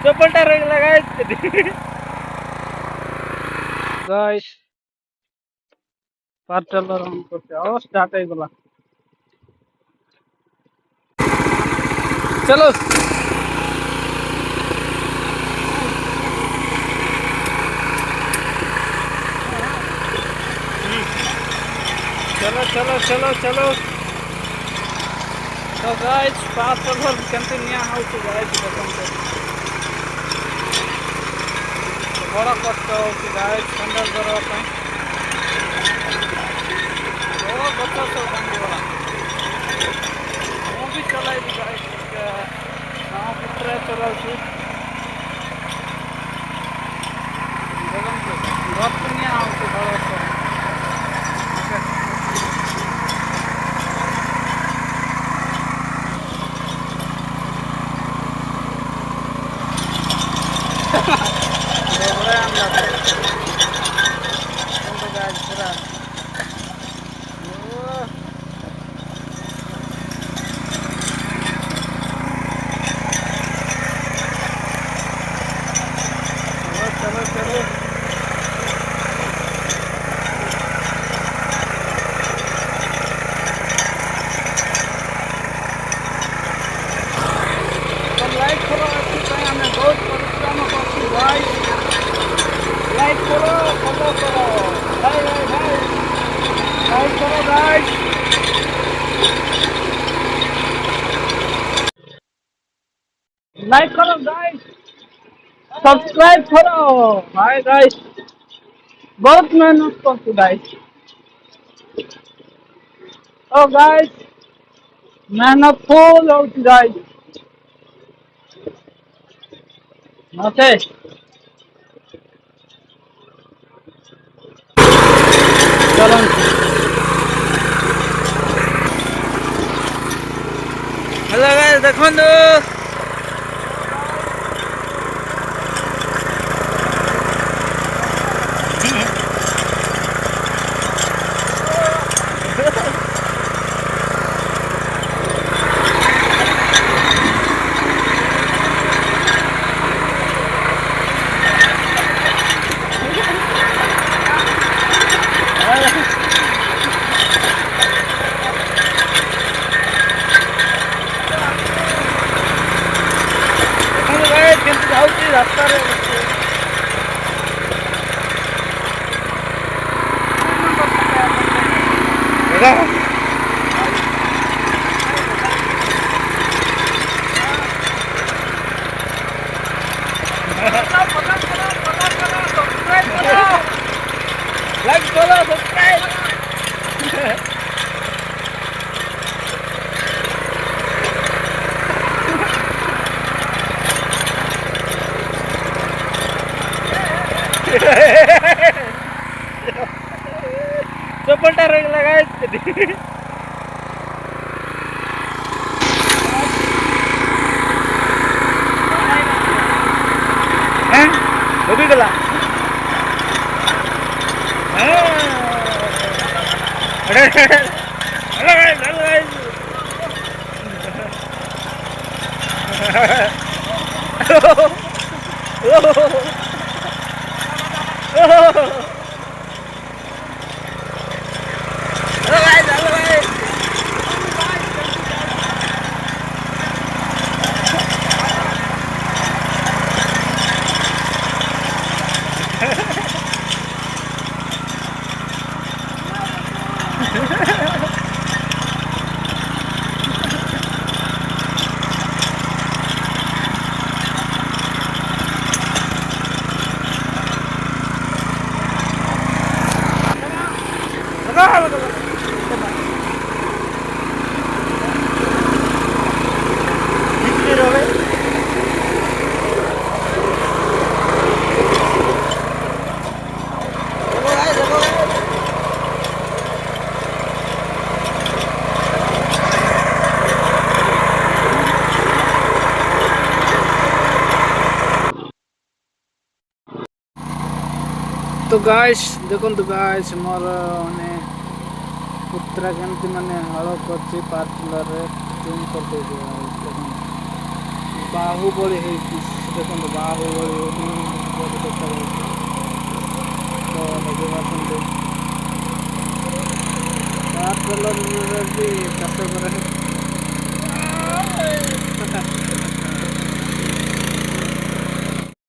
चप्पलटा रगला guys पार्टलर हम करते start हो गला चलो चलो चलो चलो चलो तो गाइस पार्टलर केमती निया होची गाइस देखंते बड़ा कष्ट होची गाइस संडर करवा ପାଇଁ ओ गଛ सब भांगी गला ମୁଁ ବି ଚଲାଇବି ଗାଇस गाँव पुत्र चलाउछु देखंते घर निया होची बड़ा चलो चलो लाइक करो हमें बहुत परिश्रम करती भाई लाइक करो फॉलो करो भाई भाई भाई लाइक करो गाइस लाइक करो गाइस सब्सक्राइब करो भाई गाइस बहुत मेहनत करती गाइस ओ गाइस मेहनत फुल होती गाइस ओके चलो हेलो गाइस देखो रास्ता लाइक करो सब्सक्राइब चप्पलटा रगला गाइस हैं डूबी गला अरे हेलो गाइस हेलो गाइस तो गाइस देखो गाइस मोर माने पुत्रा केमती माने हल कर पार्टलर ଜୁମ୍ କରିଦେଉଛି ଦେଖନ୍ତୁ ବାହୁବଳି ହେଇଛି ଦେଖନ୍ତୁ ବାହୁବଳି ଦେଖାଯାଉଛି ତ ଏବେ ଆସନ୍ତୁ କାର କଲରରେ ବି ଚାଷ କରା